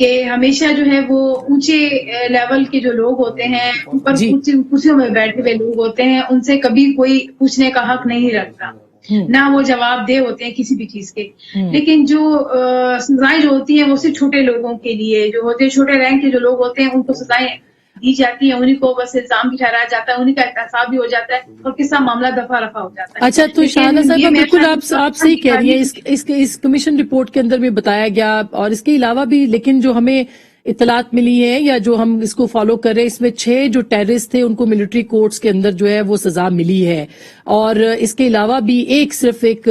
کہ ہمیشہ جو ہے وہ اونچے لیول کے جو لوگ ہوتے ہیں اوپر جی کرسیوں میں بیٹھے ہوئے لوگ ہوتے ہیں ان سے کبھی کوئی پوچھنے کا حق نہیں رکھتا، نہ وہ جواب دہ ہوتے ہیں کسی بھی چیز کے. لیکن جو سزائیں جو ہوتی ہیں وہ صرف چھوٹے لوگوں کے لیے جو ہوتے ہیں، چھوٹے رینک کے جو لوگ ہوتے ہیں ان کو سزائیں دی جاتی ہیں، انہیں کو بس الزام بھی ٹھہرایا جاتا ہے، انہیں کا احتساب بھی ہو جاتا ہے اور قصہ معاملہ دفع رفع ہو جاتا ہے. اچھا، تو شاہانہ لیکن یہ صاحبہ میرا بالکل خیال ہے آپ صحیح کہہ رہی ہیں. اس کمیشن رپورٹ کے اندر بھی بتایا گیا اور اس کے علاوہ بھی، لیکن جو ہمیں اطلاعات ملی ہیں یا جو ہم اس کو فالو کر رہے ہیں، اس میں 6 جو ٹیررسٹ تھے ان کو ملٹری کورٹس کے اندر جو ہے وہ سزا ملی ہے، اور اس کے علاوہ بھی صرف ایک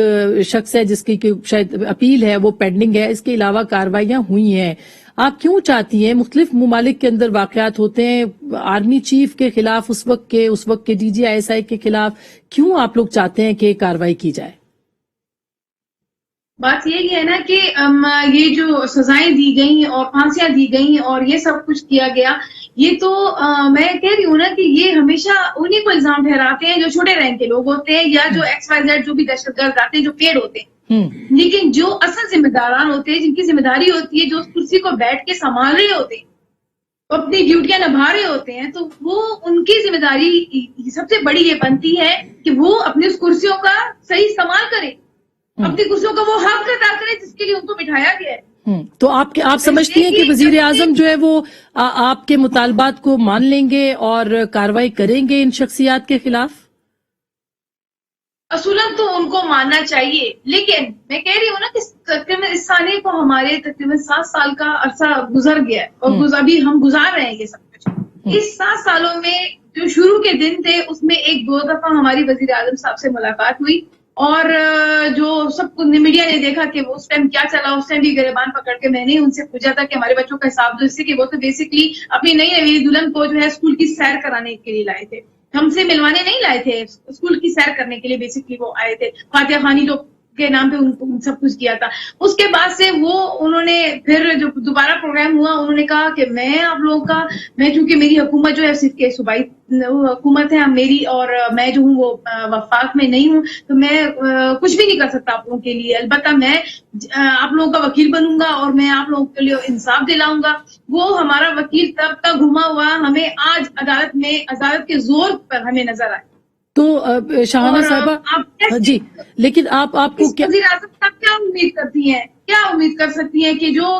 شخص ہے جس کی شاید اپیل ہے وہ پینڈنگ ہے. اس کے علاوہ کارروائیاں ہوئی ہیں. آپ کیوں چاہتی ہیں، مختلف ممالک کے اندر واقعات ہوتے ہیں، آرمی چیف کے خلاف اس وقت کے ڈی جی ISI کے خلاف کیوں آپ لوگ چاہتے ہیں کہ کارروائی کی جائے؟ بات یہی ہے نا کہ یہ جو سزائیں دی گئیں اور پھانسیاں دی گئیں اور یہ سب کچھ کیا گیا، یہ تو میں کہہ رہی ہوں نا کہ یہ ہمیشہ انہیں کو الزام ٹھہراتے ہیں جو چھوٹے رینک کے لوگ ہوتے ہیں یا جو XYZ جو بھی دہشت گرد آتے ہیں جو پیڑ ہوتے ہیں. لیکن جو اصل ذمہ داران ہوتے ہیں، جن کی ذمہ داری ہوتی ہے، جو اس کرسی کو بیٹھ کے سنبھال رہے ہوتے ہیں، اپنی ڈیوٹیاں نبھا رہے ہوتے ہیں، تو وہ ان کی ذمہ داری سب سے بڑی یہ بنتی ہے کہ وہ اپنی اس کرسیوں کا صحیح استعمال کریں، اپنی کرسیوں کا وہ حق ادا کریں جس کے لیے ان کو بٹھایا گیا ہے. تو آپ سمجھتی ہیں کہ وزیر اعظم جو ہے وہ آپ کے مطالبات کو مان لیں گے اور کارروائی کریں گے ان شخصیات کے خلاف؟ اصولاً تو ان کو ماننا چاہیے، لیکن میں کہہ رہی ہوں نا کہ تقریباً اس سالے کو ہمارے تقریباً 7 سال کا عرصہ گزر گیا ہے اور ابھی ہم گزار رہے ہیں یہ سب کچھ. اس 7 سالوں میں جو شروع کے دن تھے اس میں 1-2 دفعہ ہماری وزیر اعظم صاحب سے ملاقات ہوئی اور جو سب کو میڈیا نے دیکھا کہ وہ اس ٹائم کیا چلا، اس ٹائم بھی گریبان پکڑ کے میں نے ان سے پوچھا تھا کہ ہمارے بچوں کا حساب دو، اس سے کہ وہ تو بیسکلی اپنی نئی نویلی دلہن کو جو ہے اسکول کی سیر کرانے کے لیے لائے تھے، ہم سے ملوانے نہیں لائے تھے، اسکول کی سیر کرنے کے لیے بیسکلی وہ آئے تھے. فاتحہ خوانی جو کے نام پہ ان سب کچھ کیا تھا. اس کے بعد سے انہوں نے پھر جو دوبارہ پروگرام ہوا انہوں نے کہا کہ میں آپ لوگوں کا، میں چونکہ میری حکومت جو ہے صرف کے صوبائی حکومت ہے میری اور میں جو ہوں وہ وفاق میں نہیں ہوں، تو میں کچھ بھی نہیں کر سکتا آپ لوگوں کے لیے، البتہ میں آپ لوگوں کا وکیل بنوں گا اور میں آپ لوگوں کے لیے انصاف دلاؤں گا. وہ ہمارا وکیل تب کا گھما ہوا ہمیں آج عدالت کے زور پر ہمیں نظر آئے. تو شاہانہ صاحبہ جی، لیکن آپ کو کیا وزیر اعظم صاحب کیا امید کرتی ہیں، کیا امید کر سکتی ہیں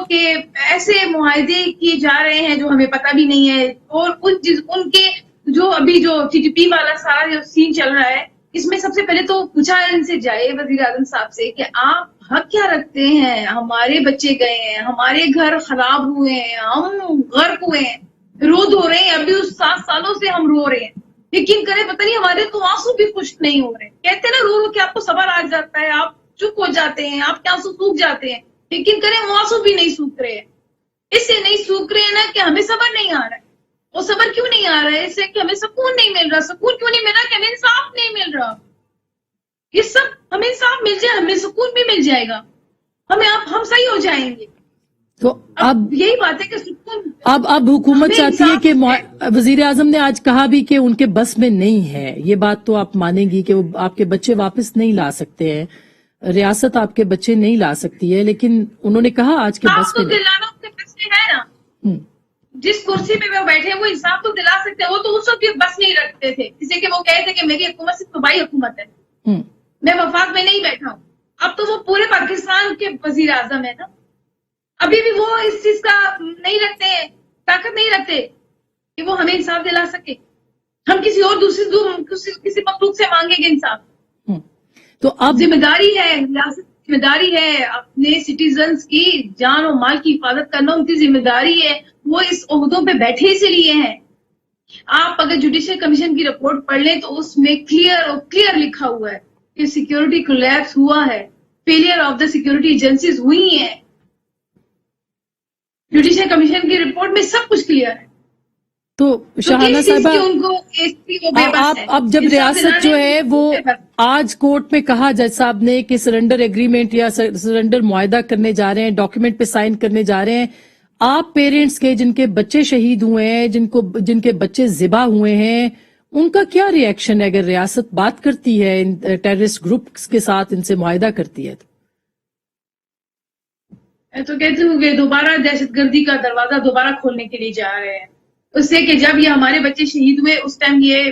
کہ ایسے معاہدے کیے جا رہے ہیں جو ہمیں پتہ بھی نہیں ہے، اور ان کے جو ابھی جو TTP والا سارا جو سین چل رہا ہے، اس میں سب سے پہلے تو پوچھا ان سے جائے وزیر اعظم صاحب سے کہ آپ حق کیا رکھتے ہیں، ہمارے بچے گئے ہیں، ہمارے گھر خراب ہوئے ہیں، ہم غرق ہوئے ہیں، رو دھو رہے ہیں، ابھی اس 7 سالوں سے ہم رو رہے ہیں. یقین کریں پتہ نہیں ہمارے تو آنسو بھی خشک نہیں ہو رہے. کہتے ہیں نا رو رو کے آپ کو صبر آ جاتا ہے، آپ چپ ہو جاتے ہیں، آپ کے آنسو سوکھ جاتے ہیں. یقین کریں وہ آنسو بھی نہیں سوکھ رہے ہیں. اس سے نہیں سوکھ رہے ہیں نا کہ ہمیں صبر نہیں آ رہا ہے. وہ صبر کیوں نہیں آ رہا ہے؟ اس سے کہ ہمیں سکون نہیں مل رہا. سکون کیوں نہیں مل رہا؟ کہ ہمیں انصاف نہیں مل رہا. یہ سب ہمیں انصاف مل جائے ہمیں سکون بھی مل جائے گا، ہم صحیح ہو جائیں گے. تو اب یہی بات ہے کہ سکون اب حکومت چاہتی ہے کہ وزیر اعظم نے آج کہا بھی کہ ان کے بس میں نہیں ہے، یہ بات تو آپ مانیں گی کہ وہ آپ کے بچے واپس نہیں لا سکتے ہیں، ریاست آپ کے بچے نہیں لا سکتی ہے، لیکن انہوں نے کہا آج کے بس میں دلانا ان کے بس میں ہے نا. جس کرسی پہ وہ بیٹھے وہ انصاف تو دلا سکتے ہیں. وہ تو اس وقت بھی بس نہیں رکھتے تھے، جسے کہ وہ کہتے کہ میری حکومت صرف صوبائی حکومت ہے، میں وفاق میں نہیں بیٹھا ہوں. اب تو وہ پورے پاکستان کے وزیر اعظم ہے نا. ابھی بھی وہ اس چیز کا نہیں رکھتے ہیں، طاقت نہیں رکھتے کہ وہ ہمیں انصاف دلا سکے. ہم کسی اور کسی مخلوق سے مانگیں گے انصاف. تو اب ذمہ داری ہے، ریاست کی ذمہ داری ہے اپنے سٹیزنز کی جان و مال کی حفاظت کرنا ان کی ذمہ داری ہے. وہ اس عہدوں پہ بیٹھے اسی لیے ہیں. آپ اگر جوڈیشل کمیشن کی رپورٹ پڑھ لیں تو اس میں کلیئر لکھا ہوا ہے کہ سیکیورٹی کولیپس ہوا ہے، failure of the security agencies ہوئی ہیں. جوڈیشل کمیشن کی رپورٹ میں سب کچھ کلیئر ہے. تو شاہانہ صاحبہ اب جب ریاست جو ہے وہ آج کورٹ میں کہا جج صاحب نے کہ سرنڈر ایگریمنٹ یا سرنڈر معاہدہ کرنے جا رہے ہیں، ڈاکیومنٹ پہ سائن کرنے جا رہے ہیں، آپ پیرنٹس کے جن کے بچے شہید ہوئے ہیں، جن کے بچے ذبح ہوئے ہیں، ان کا کیا ری ایکشن ہے اگر ریاست بات کرتی ہے ان ٹیررسٹ گروپس کے ساتھ ان سے معاہدہ کرتی ہے؟ میں تو کہتی ہوں کہ دوبارہ دہشت گردی کا دروازہ دوبارہ کھولنے کے لیے جا رہے ہیں، اس سے کہ جب یہ ہمارے بچے شہید ہوئے اس ٹائم یہ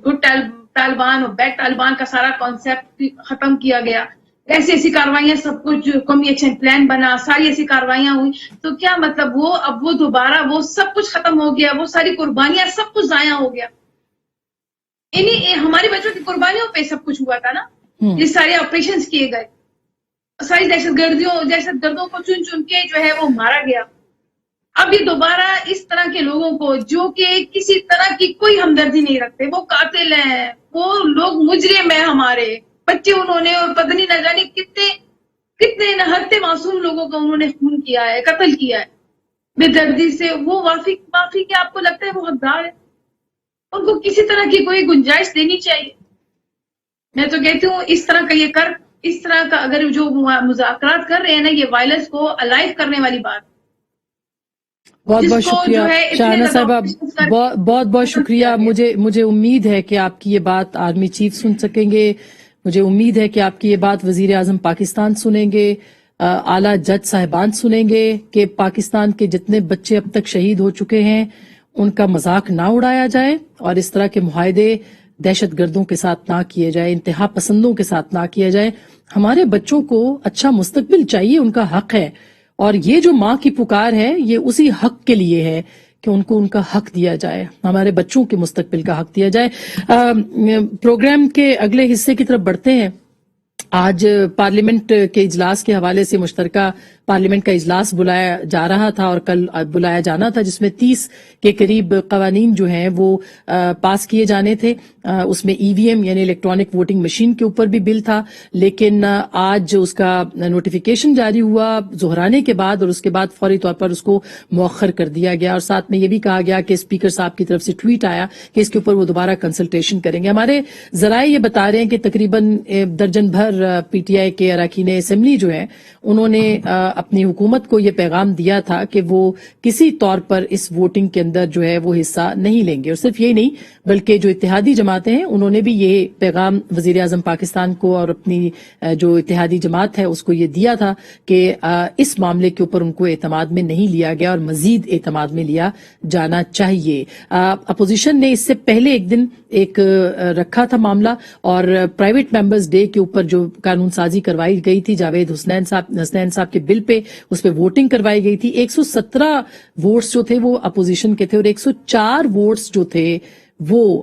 گڈ طالبان اور بیڈ طالبان کا سارا کانسیپٹ ختم کیا گیا، ایسی کاروائیاں سب کچھ قومی ایکشن پلان بنا، ساری ایسی کاروائیاں ہوئی، تو کیا مطلب اب وہ دوبارہ وہ سب کچھ ختم ہو گیا، وہ ساری قربانیاں سب کچھ ضائع ہو گیا، ہمارے بچوں کی قربانیوں پہ سب کچھ ہوا تھا نا، یہ سارے آپریشنز کیے گئے، ساری دہشت گردوں کو چن چن کے جو ہے وہ مارا گیا۔ اب یہ دوبارہ اس طرح کے لوگوں کو جو کہ کسی طرح کی کوئی ہمدردی نہیں رکھتے، وہ قاتل ہیں، وہ لوگ مجرم ہیں، ہمارے بچے انہوں نے اور پتہ نہیں نہ جانے کتنے نہتے معصوم لوگوں کو انہوں نے خون کیا ہے، قتل کیا ہے بے دردی سے، وہ معافی کیا آپ کو لگتا ہے وہ حقدار ہے؟ ان کو کسی طرح کی کوئی گنجائش دینی چاہیے۔ میں تو کہتی ہوں اس طرح کا اگر جو مذاکرات کر رہے ہیں نا، یہ وائلنس کو الائیو کرنے والی بات، بہت بہت شکریہ شاہانہ صاحبہ، بہت بہت شکریہ۔ مجھے امید ہے کہ آپ کی یہ بات آرمی چیف سن سکیں گے، مجھے امید ہے کہ آپ کی یہ بات وزیر اعظم پاکستان سنیں گے، اعلیٰ جج صاحبان سنیں گے کہ پاکستان کے جتنے بچے اب تک شہید ہو چکے ہیں ان کا مذاق نہ اڑایا جائے، اور اس طرح کے معاہدے دہشت گردوں کے ساتھ نہ کیے جائے، انتہا پسندوں کے ساتھ نہ کیا جائے۔ ہمارے بچوں کو اچھا مستقبل چاہیے، ان کا حق ہے، اور یہ جو ماں کی پکار ہے یہ اسی حق کے لیے ہے کہ ان کو ان کا حق دیا جائے، ہمارے بچوں کے مستقبل کا حق دیا جائے۔ پروگرام کے اگلے حصے کی طرف بڑھتے ہیں۔ آج پارلیمنٹ کے اجلاس کے حوالے سے مشترکہ پارلیمنٹ کا اجلاس بلایا جا رہا تھا اور کل بلایا جانا تھا، جس میں 30 کے قریب قوانین جو ہیں وہ پاس کیے جانے تھے۔ اس میں ای وی ایم یعنی الیکٹرانک ووٹنگ مشین کے اوپر بھی بل تھا، لیکن آج اس کا نوٹیفیکیشن جاری ہوا ظہرانے کے بعد، اور اس کے بعد فوری طور پر اس کو مؤخر کر دیا گیا، اور ساتھ میں یہ بھی کہا گیا کہ اسپیکر صاحب کی طرف سے ٹویٹ آیا کہ اس کے اوپر وہ دوبارہ کنسلٹیشن کریں گے۔ ہمارے ذرائع یہ بتا رہے ہیں کہ تقریباً درجن بھر پی ٹی آئی کے اراکین اسمبلی جو ہیں انہوں نے اپنی حکومت کو یہ پیغام دیا تھا کہ وہ کسی طور پر اس ووٹنگ کے اندر جو ہے وہ حصہ نہیں لیں گے، اور صرف یہی نہیں بلکہ جو اتحادی جماعتیں ہیں انہوں نے بھی یہ پیغام وزیر اعظم پاکستان کو اور اپنی جو اتحادی جماعت ہے اس کو یہ دیا تھا کہ اس معاملے کے اوپر ان کو اعتماد میں نہیں لیا گیا اور مزید اعتماد میں لیا جانا چاہیے۔ اپوزیشن نے اس سے پہلے ایک دن رکھا تھا معاملہ، اور پرائیویٹ ممبرز ڈے کے اوپر جو قانون سازی کروائی گئی تھی جاوید حسنین صاحب کے بل پہ، اس پہ ووٹنگ کروائی گئی تھی۔ 117 ووٹس جو تھے وہ اپوزیشن کے تھے اور 104 ووٹس جو تھے وہ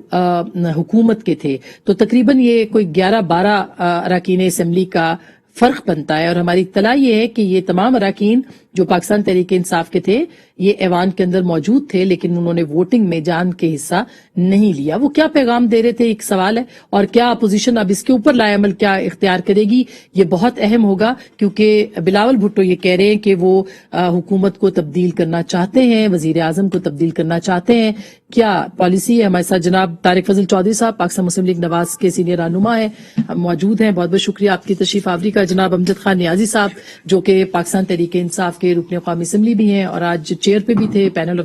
حکومت کے تھے، تو تقریباً یہ کوئی 11-12 اراکین اسمبلی کا فرق بنتا ہے۔ اور ہماری اطلاع یہ ہے کہ یہ تمام اراکین جو پاکستان تحریک انصاف کے تھے یہ ایوان کے اندر موجود تھے، لیکن انہوں نے ووٹنگ میں جان کے حصہ نہیں لیا۔ وہ کیا پیغام دے رہے تھے ایک سوال ہے، اور کیا اپوزیشن اب اس کے اوپر لائے عمل کیا اختیار کرے گی، یہ بہت اہم ہوگا، کیونکہ بلاول بھٹو یہ کہہ رہے ہیں کہ وہ حکومت کو تبدیل کرنا چاہتے ہیں، وزیر اعظم کو تبدیل کرنا چاہتے ہیں۔ کیا پالیسی ہے؟ ہمارے ساتھ جناب طارق فضل چودھری صاحب پاکستان مسلم لیگ نواز کے سینئر رہنما ہیں، موجود ہیں، بہت بہت شکریہ آپ کی تشریف آوری کا۔ جناب امجد خان نیازی صاحب جو کہ پاکستان تحریک انصاف کے رکن قومی اسمبلی بھی ہیں اور آج چیئر پہ بھی تھے، پینل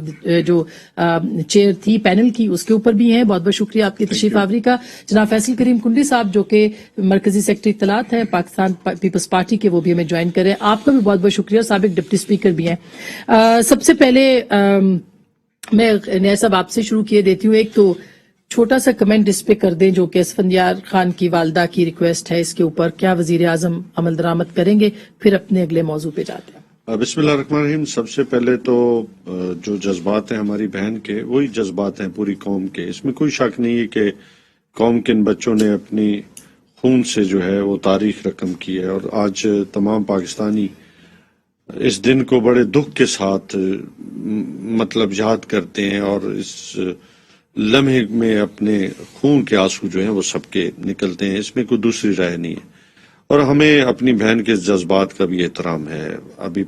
جو چیئر تھی پینل کی اس کے اوپر بھی ہیں، بہت بہت شکریہ آپ کی تشریف آوری کا۔ جناب فیصل کریم کنڈی صاحب جو کہ مرکزی سیکرٹری اطلاعات ہیں پاکستان پیپلز پارٹی کے، وہ بھی ہمیں جوائن کر رہے ہیں، آپ کا بھی بہت بہت شکریہ، سابق ڈپٹی اسپیکر بھی ہیں۔ سب سے پہلے میں نیاز صاحب آپ سے شروع کیے دیتی ہوں، ایک تو چھوٹا سا کمنٹ اس پہ کر دیں جو کہ اسفندیار خان کی والدہ کی ریکویسٹ ہے، اس کے اوپر کیا وزیر اعظم عمل درآمد کریں گے، پھر اپنے اگلے موضوع پہ جاتے ہیں۔ بسم اللہ الرحمن الرحیم۔ سب سے پہلے تو جو جذبات ہیں ہماری بہن کے، وہی جذبات ہیں پوری قوم کے، اس میں کوئی شک نہیں ہے کہ قوم کے ان بچوں نے اپنی خون سے جو ہے وہ تاریخ رقم کی ہے، اور آج تمام پاکستانی اس دن کو بڑے دکھ کے ساتھ مطلب یاد کرتے ہیں، اور اس لمحے میں اپنے خون کے آنسو جو ہیں وہ سب کے نکلتے ہیں، اس میں کوئی دوسری رائے نہیں ہے، اور ہمیں اپنی بہن کے جذبات کا بھی احترام ہے۔ ابھی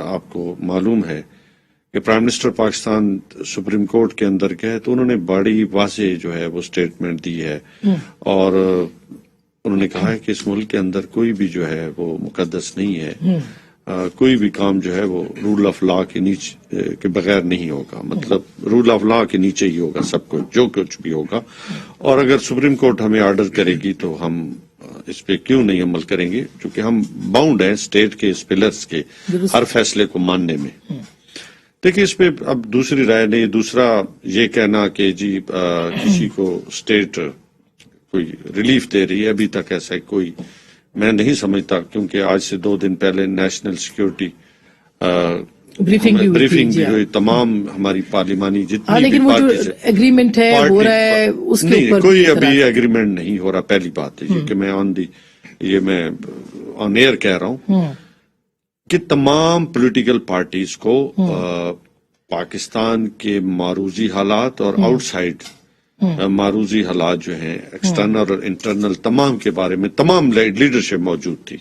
آپ کو معلوم ہے کہ prime minister Pakistan supreme court کے اندر گئے تو انہوں نے بڑی واضح جو ہے وہ سٹیٹمنٹ دی ہے، اور انہوں نے کہا ہے کہ اس ملک کے اندر کوئی بھی جو ہے وہ مقدس نہیں ہے، کوئی بھی کام جو ہے وہ رول آف لا کے نیچے کے بغیر نہیں ہوگا، مطلب رول آف لا کے نیچے ہی ہوگا سب کچھ، جو کچھ بھی ہوگا، اور اگر سپریم کورٹ ہمیں آرڈر کرے گی تو ہم اس پہ کیوں نہیں عمل کریں گے، چونکہ ہم باؤنڈ ہیں اسٹیٹ کے اس پلرز کے ہر فیصلے کو ماننے میں. دیکھیے اس پہ اب دوسری رائے نہیں. دوسرا یہ کہنا کہ جی کسی کو اسٹیٹ کوئی ریلیف دے رہی ہے، ابھی تک ایسا کوئی میں نہیں سمجھتا، کیونکہ آج سے 2 دن پہلے نیشنل سیکیورٹی بریفنگ بھی ہوئی. تمام ہماری پارلیمانی جتنی لیکن بھی وہ جو پارٹیز ایگریمنٹ ہے ہو رہا ہے اس کے نہیں، اوپر کوئی ابھی ایگریمنٹ نہیں ہو رہا. پہلی بات ہے یہ کہ میں میں آن ایئر کہہ رہا ہوں کہ تمام پولیٹیکل پارٹیز کو پاکستان کے معروضی حالات اور آؤٹ سائڈ معروضی حالات جو ہیں ایکسٹرنل اور انٹرنل تمام کے بارے میں تمام لیڈرشپ موجود تھی.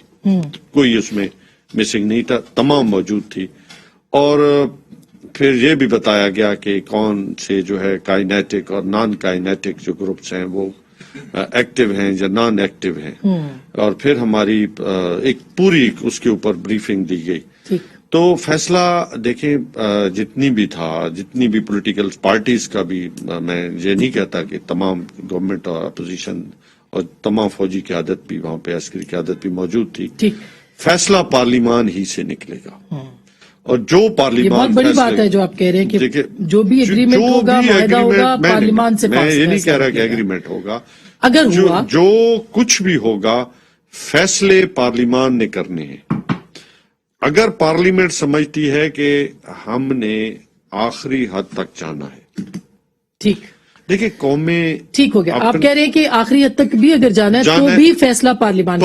کوئی اس میں مسنگ نہیں تھا، تمام موجود تھی. اور پھر یہ بھی بتایا گیا کہ کون سے جو ہے کائنیٹک اور نان کائنیٹک جو گروپس ہیں وہ ایکٹیو ہیں یا نان ایکٹیو ہیں. اور پھر ہماری ایک پوری اس کے اوپر بریفنگ دی گئی. تو فیصلہ دیکھیں جتنی بھی پولیٹیکل پارٹیز کا بھی، میں یہ نہیں کہتا کہ تمام گورنمنٹ اور اپوزیشن اور تمام فوجی قیادت بھی وہاں پہ عسکری قیادت بھی موجود تھی. فیصلہ پارلیمان ہی سے نکلے گا. اور جو پارلیمان، یہ بہت بڑی بات ہے جو آپ کہہ رہے ہیں کہ جو بھی ایگریمنٹ ہوگا، معاہدہ ہوگا، پارلیمان سے میں یہ نہیں کہہ رہا کہ ایگریمنٹ ہوگا، اگر ہوا جو کچھ بھی ہوگا فیصلے پارلیمان نے کرنے ہیں. اگر پارلیمنٹ سمجھتی ہے کہ ہم نے آخری حد تک جانا ہے، ٹھیک، دیکھیں قومیں ٹھیک ہو گیا. آپ کہہ رہے ہیں کہ آخری حد تک بھی اگر جانا ہے تو بھی فیصلہ پارلیمان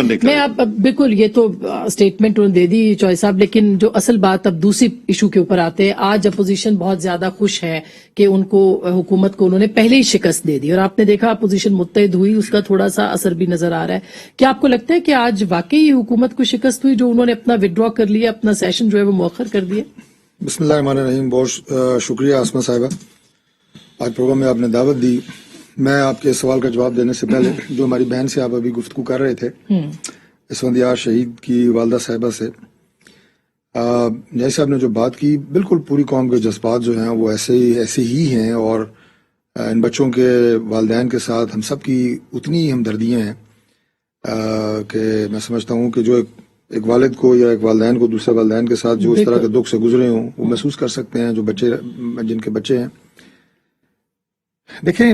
نے میں آپ بالکل، یہ تو اسٹیٹمنٹ انہوں نے دے دی چوہے صاحب. لیکن جو اصل بات اب دوسری ایشو کے اوپر آتے ہیں. آج اپوزیشن بہت زیادہ خوش ہے کہ ان کو حکومت کو انہوں نے پہلے ہی شکست دے دی، اور آپ نے دیکھا اپوزیشن متحد ہوئی، اس کا تھوڑا سا اثر بھی نظر آ رہا ہے. کیا آپ کو لگتا ہے کہ آج واقعی حکومت کو شکست ہوئی جو انہوں نے اپنا ودرا کر لیا، اپنا سیشن جو ہے وہ مؤخر کر دیا؟ بسم اللہ الرحمن الرحیم. بہت شکریہ آسما صاحبہ، آج پروگرام میں آپ نے دعوت دی. میں آپ کے سوال کا جواب دینے سے پہلے جو ہماری بہن سے آپ ابھی گفتگو کر رہے تھے، اسفندیار شہید کی والدہ صاحبہ سے، جیسے آپ نے جو بات کی، بالکل پوری قوم کے جذبات جو ہیں وہ ایسے ہی ہیں. اور ان بچوں کے والدین کے ساتھ ہم سب کی اتنی ہمدردیاں ہیں کہ میں سمجھتا ہوں کہ جو ایک والد کو یا ایک والدین کو دوسرے والدین کے ساتھ جو اس طرح کے دکھ سے گزرے ہوں وہ محسوس کر سکتے ہیں. جو بچے، جن کے بچے ہیں، دیکھیں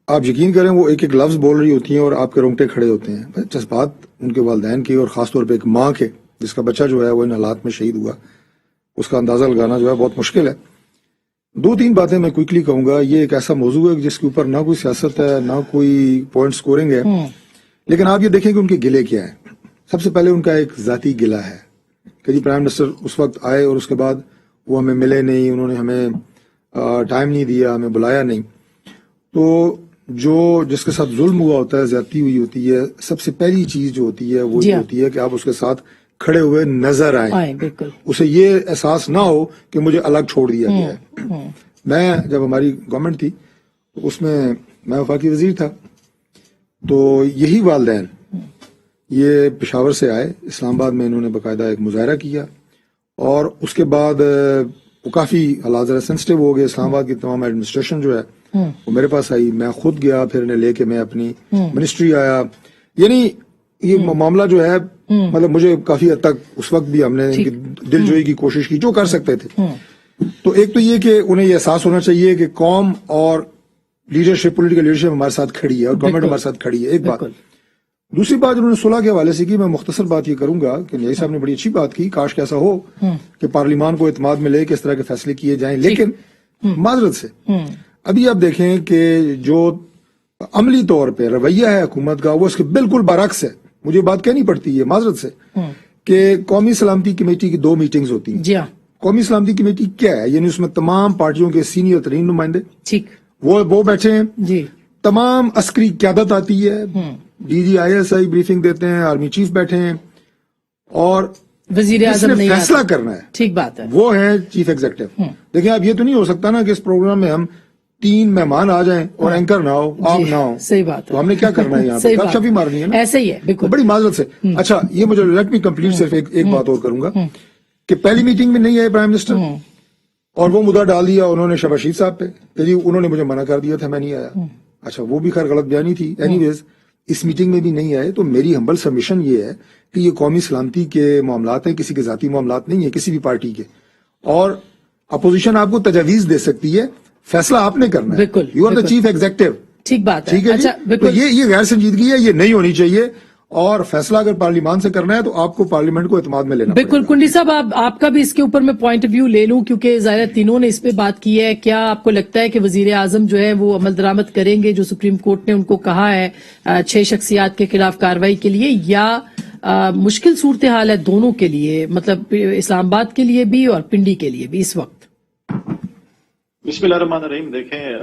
آپ یقین کریں وہ ایک ایک لفظ بول رہی ہوتی ہیں اور آپ کے رونگٹے کھڑے ہوتے ہیں. جذبات ان کے والدین کی، اور خاص طور پہ ایک ماں کے جس کا بچہ جو ہے وہ ان حالات میں شہید ہوا، اس کا اندازہ لگانا جو ہے بہت مشکل ہے. 2-3 باتیں میں کوئکلی کہوں گا. یہ ایک ایسا موضوع ہے جس کے اوپر نہ کوئی سیاست ہے، نہ کوئی پوائنٹ سکورنگ ہے، لیکن آپ یہ دیکھیں کہ ان کے گلے کیا ہیں. سب سے پہلے ان کا ایک ذاتی گلہ ہے کہ جی پرائم منسٹر اس وقت آئے اور اس کے بعد وہ ہمیں ملے نہیں، انہوں نے ہمیں ٹائم نہیں دیا، ہمیں بلایا نہیں. تو جس کے ساتھ ظلم ہوا ہوتا ہے، زیادتی ہوئی ہوتی ہے، سب سے پہلی چیز جو ہوتی ہے وہ یہ ہوتی ہے کہ آپ اس کے ساتھ کھڑے ہوئے نظر آئیں. اسے یہ احساس نہ ہو کہ مجھے الگ چھوڑ دیا گیا ہے. میں جب ہماری گورنمنٹ تھی تو اس میں میں وفاقی وزیر تھا، تو یہی والدین یہ پشاور سے آئے، اسلام آباد میں انہوں نے باقاعدہ ایک مظاہرہ کیا، اور اس کے بعد وہ کافی حالات ذرا سینسٹیو ہو گئے. اسلام آباد کی تمام ایڈمنسٹریشن جو ہے وہ میرے پاس آئی، میں خود گیا، پھر انہیں لے کے میں اپنی منسٹری آیا. یعنی یہ معاملہ جو ہے مطلب مجھے کافی حد تک اس وقت بھی ہم نے ان کی دل جوئی کی کوشش کی جو کر سکتے تھے. تو ایک تو یہ کہ انہیں یہ احساس ہونا چاہیے کہ قوم اور لیڈرشپ، پولیٹیکل لیڈرشپ ہمارے ساتھ کھڑی ہے اور گورنمنٹ ہمارے ساتھ کھڑی ہے. ایک بات. دوسری بات انہوں نے صلح کے حوالے سے کی، میں مختصر بات یہ کروں گا کہ نیازی صاحب نے بڑی اچھی بات کی، کاش کہ ایسا ہو کہ پارلیمان کو اعتماد میں لے کے اس طرح کے فیصلے کیے جائیں. لیکن معذرت سے ابھی آپ دیکھیں کہ جو عملی طور پہ رویہ ہے حکومت کا وہ اس کے بالکل برعکس ہے. مجھے بات کہنی پڑتی ہے معذرت سے کہ قومی سلامتی کمیٹی کی 2 میٹنگز ہوتی ہیں. قومی سلامتی کمیٹی کیا ہے؟ یعنی اس میں تمام پارٹیوں کے سینئر ترین نمائندے وہ بیٹھے ہیں، تمام عسکری قیادت آتی ہے، DGISI بریفنگ دیتے ہیں، آرمی چیف بیٹھے ہیں، اور وزیر اعظم نے فیصلہ کرنا ہے. ٹھیک بات ہے، وہ ہے چیف ایگزیکٹو. دیکھیں اب یہ تو نہیں ہو سکتا نا کہ اس پروگرام میں ہم 3 مہمان آ جائیں اور اینکر نہ ہو، آپ نہ ہو. صحیح بات ہے. تو ہم نے کیا کرنا ہے یہاں پہ؟ گپ شپ ہی مارنی ہے نا. ایسے ہی ہے بالکل. بڑی معذرت سے. اچھا یہ مجھے لیٹ می کمپلیٹ صرف ایک بات اور کروں گا کہ پہلی میٹنگ میں نہیں آئے پرائم منسٹر، اور وہ مدعا ڈال دیا انہوں نے شہباز شریف صاحب پہ کہ جی انہوں نے مجھے منع کر دیا تھا، میں نہیں آیا. اچھا وہ بھی خیر غلط بیانی تھی. اینی ویز اس میٹنگ میں بھی نہیں آئے، تو میری ہمبل سبمیشن یہ ہے کہ یہ قومی سلامتی کے معاملات ہیں، کسی کے ذاتی معاملات نہیں ہیں کسی بھی پارٹی کے، اور اپوزیشن آپ کو تجاویز دے سکتی ہے، فیصلہ آپ نے کرنا ہے. بالکل، یو آر دا بالکل. Chief executive. ٹھیک بات ہے. ٹھیک ہے اچھا جی؟ تو بالکل. یہ غیر سنجیدگی ہے، یہ نہیں ہونی چاہیے، اور فیصلہ اگر پارلیمان سے کرنا ہے تو آپ کو پارلیمنٹ کو اعتماد میں لینا بالکل پڑے گا. کنڈی صاحب، آپ کا بھی اس کے اوپر میں پوائنٹ آف ویو لے لوں، کیونکہ ظاہر تینوں نے اس پہ بات کی ہے. کیا آپ کو لگتا ہے کہ وزیر اعظم جو ہے وہ عمل درآمد کریں گے جو سپریم کورٹ نے ان کو کہا ہے 6 شخصیات کے خلاف کارروائی کے لیے، یا مشکل صورتحال ہے دونوں کے لیے، مطلب اسلام آباد کے لیے بھی اور پنڈی کے لیے بھی اس وقت؟ بسم اللہ الرحمن الرحیم. دیکھیں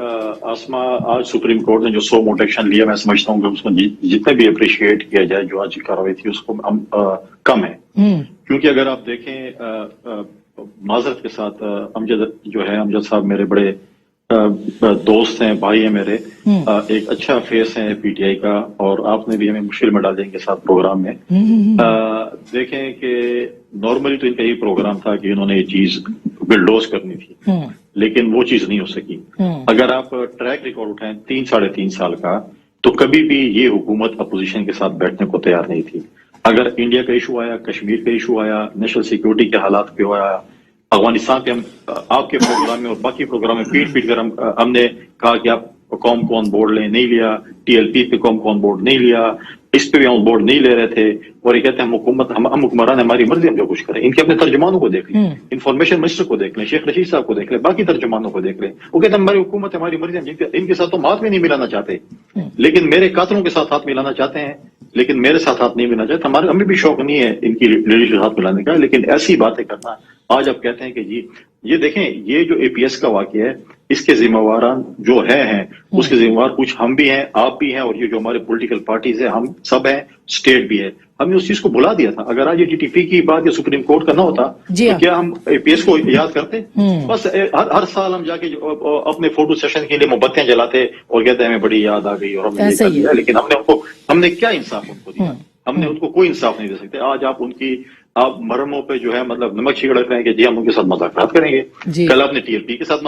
آسما، آج سپریم کورٹ نے جو سو موٹ ایکشن لیا، میں سمجھتا ہوں کہ اس کو جتنے بھی اپریشیٹ کیا جائے جو آج کی کارروائی تھی اس کو کم ہے. کیونکہ اگر آپ دیکھیں معذرت کے ساتھ امجد صاحب میرے بڑے دوست ہیں، بھائی ہیں میرے، ایک اچھا فیس ہے پی ٹی آئی کا، اور آپ نے بھی ہمیں مشکل میں ڈال دیں کے ساتھ پروگرام میں. دیکھیں کہ نارملی تو ان کا یہ پروگرام تھا کہ انہوں نے یہ چیز بلڈوز کرنی تھی، لیکن وہ چیز نہیں ہو سکی. اگر آپ ٹریک ریکارڈ اٹھائیں 3-3.5 سال کا، تو کبھی بھی یہ حکومت اپوزیشن کے ساتھ بیٹھنے کو تیار نہیں تھی. اگر انڈیا کا ایشو آیا، کشمیر کا ایشو آیا، نیشنل سیکیورٹی کے حالات پہ آیا، افغانستان کے آپ کے پروگرام میں اور باقی پروگرام میں پیٹ کر ہم نے کہا کہ آپ قوم کو آن بورڈ لیں، نہیں لیا. ٹی ایل پی پہ قوم کو آن بورڈ نہیں لیا، اس پہ بھی آن بورڈ نہیں لے رہے تھے. اور یہ کہتے ہیں ہم حکمران ہماری مرضی، ہم جو کچھ کریں. ان کے اپنے ترجمانوں کو دیکھ لیں، انفارمیشن منسٹر کو دیکھ لیں، شیخ رشید صاحب کو دیکھ لیں، باقی ترجمانوں کو دیکھ لیں. وہ کہتے ہیں ہماری حکومت ہماری مرضی. ان کے ساتھ تو ہاتھ میں نہیں ملانا چاہتے، لیکن میرے قاتلوں کے ساتھ ہاتھ ملانا چاہتے ہیں، لیکن میرے ساتھ ہاتھ نہیں ملانا چاہتے. ہمیں بھی شوق نہیں ہے ان کی لیڈرشپ کے ہاتھ ملانے کا، لیکن ایسی باتیں کرنا. آج آپ کہتے ہیں کہ جی یہ دیکھیں، یہ جو اے پی ایس کا واقعہ ہے، اس کے ذمہ واران جو ہیں اس کے ذمہ وار کچھ ہم بھی ہیں، آپ بھی ہیں، اور یہ جو ہمارے پولیٹیکل پارٹیز ہیں، ہم سب ہیں، اسٹیٹ بھی ہے. ہم نے اس چیز کو بھلا دیا تھا. اگر آج یہ ٹی ٹی پی کی بات یا سپریم کورٹ کا نہ ہوتا تو کیا ہم اے پی ایس کو یاد کرتے؟ بس ہر سال ہم جا کے اپنے فوٹو سیشن کے لیے موم بتیاں جلاتے اور کہتے ہیں ہمیں بڑی یاد آ گئی اور ہم نے یہ کر دیا. لیکن ہم نے کیا انصاف ان کو دیا؟ ہم نے ان کو کوئی انصاف نہیں دے سکتے. آج آپ مرموں پہ جو ہے مطلب نمک چھڑک رہے ہیں کہ جی ہم ان کے ساتھ مذاکرات کریں گے. کل آپ نے ٹی ایل پی کے ساتھ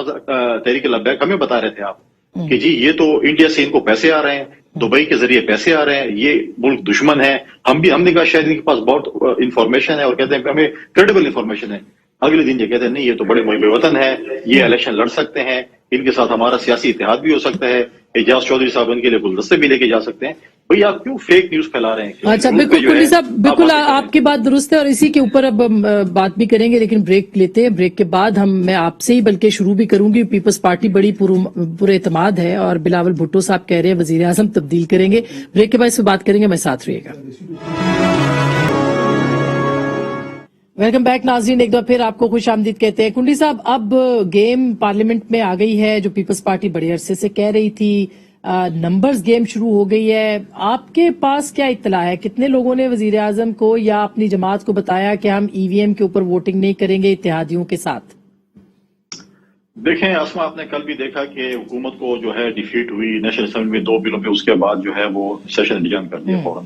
تحریک لبیک ہمیں بتا رہے تھے آپ کہ جی یہ تو انڈیا سے ان کو پیسے آ رہے ہیں، دبئی کے ذریعے پیسے آ رہے ہیں، یہ ملک دشمن ہے. ہم نے کہا شاید ان کے پاس بہت انفارمیشن ہے، اور کہتے ہیں کہ ہمیں کریڈیبل انفارمیشن ہے. اگلے دن یہ کہتے ہیں نہیں یہ تو بڑے محب وطن ہے، یہ الیکشن لڑ سکتے ہیں، ان کے ساتھ ہمارا سیاسی اتحاد بھی ہو سکتا ہے، اعجاز چودھری صاحب ان کے لیے گلدستے بھی لے کے جا سکتے ہیں. بھئی آپ کیوں فیک نیوز پھیلا رہے ہیں؟ اچھا بالکل کنڈی صاحب، بالکل آپ کی بات درست ہے، اور اسی کے اوپر اب ہم بات بھی کریں گے، لیکن بریک لیتے ہیں. بریک کے بعد میں آپ سے ہی بلکہ شروع بھی کروں گی. پیپلز پارٹی بڑی پر اعتماد ہے، اور بلاول بھٹو صاحب کہہ رہے ہیں وزیر اعظم تبدیل کریں گے. بریک کے بعد اس پہ بات کریں گے، میں ساتھ رہیے گا. ویلکم بیک ناظرین، ایک دفعہ پھر آپ کو خوش آمدید کہتے ہیں. کنڈی صاحب، اب گیم پارلیمنٹ میں آ گئی ہے جو پیپلز پارٹی بڑے عرصے سے کہہ رہی تھی. نمبرز گیم شروع ہو گئی ہے. آپ کے پاس کیا اطلاع ہے؟ کتنے لوگوں نے وزیر اعظم کو یا اپنی جماعت کو بتایا کہ ہم ای وی ایم کے اوپر ووٹنگ نہیں کریں گے اتحادیوں کے ساتھ؟ دیکھیں آسما، آپ نے کل بھی دیکھا کہ حکومت کو جو ہے ڈیفیٹ ہوئی نیشنل اسمبلی میں 2 بلوں پہ، اس کے بعد جو ہے وہ سیشن انجام کر دیا فوراً.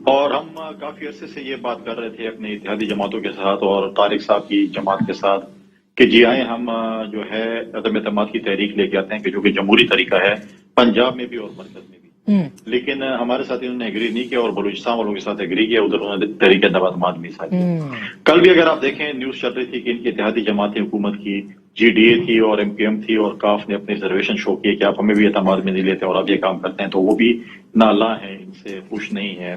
اور ہم کافی عرصے سے یہ بات کر رہے تھے اپنے اتحادی جماعتوں کے ساتھ اور طارق صاحب کی جماعت کے ساتھ کہ جی آئیں ہم جو ہے عدم اعتماد کی تحریک لے کے آتے ہیں، کہ جو کہ جمہوری طریقہ ہے پنجاب میں بھی اور مرکز میں بھی. لیکن ہمارے ساتھ انہوں نے ایگری نہیں کیا، اور بلوچستان والوں کے ساتھ ایگری کیا، ادھر انہوں نے تحریک عدم اعتماد میں حصہ کیا. کل بھی اگر آپ دیکھیں نیوز چل رہی تھی کہ ان کی اتحادی جماعتیں حکومت کی جی ڈی اے تھی اور ایم پی ایم تھی، اور کاف نے اپنے ریزرویشن شو کیے کہ آپ ہمیں بھی اعتماد میں نہیں لیتے اور آپ یہ کام کرتے ہیں، تو وہ بھی نالا ہیں، ان سے خوش نہیں ہے.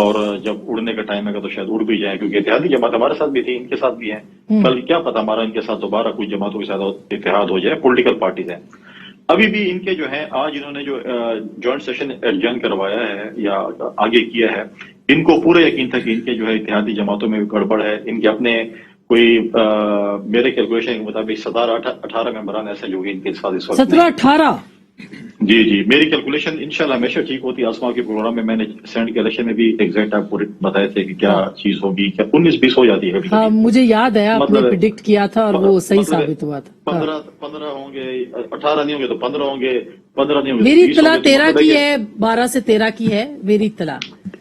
اور جب اڑنے کا ٹائم ہے گا تو شاید اڑ بھی جائیں، کیونکہ اتحادی جماعت ہمارے ساتھ بھی تھی، ان کے ساتھ بھی ہیں. کل کیا پتا ہمارا ان کے ساتھ دوبارہ کچھ جماعتوں کے ساتھ اتحاد ہو جائے. پولیٹیکل پارٹیز ہیں ابھی بھی ان کے جو ہیں. آج انہوں نے جو جوائنٹ سیشن ایڈجرن کروایا ہے یا آگے کیا ہے، ان کو پورا یقین تھا کہ ان کے جو ہے اتحادی جماعتوں میں گڑبڑ ہے. ان کے اپنے کوئی میرے کیلکولیشن کے مطابق 17-18 ممبران ایسے جو ان کے ساتھ اس وقت 17-18 جی میری کیلکولیشن انشاءاللہ ہمیشہ ٹھیک ہوتی. آسما کے پروگرام میں نے سینڈ کے الیکشن میں بھی ایگزیکٹ آپ کو بتائے تھے کہ کیا چیز ہوگی، کیا 19-20 ہو جاتی ہے. ہاں مجھے یاد ہے آپ نے پریڈکٹ کیا تھا اور وہ صحیح ثابت ہوا تھا. 15 ہوں گے، 18 نہیں ہوں گے تو 15 ہوں گے، 15 نہیں ہوں گے. میری اطلاع 13 کی ہے، 12 سے 13 کی ہے میری اطلاع.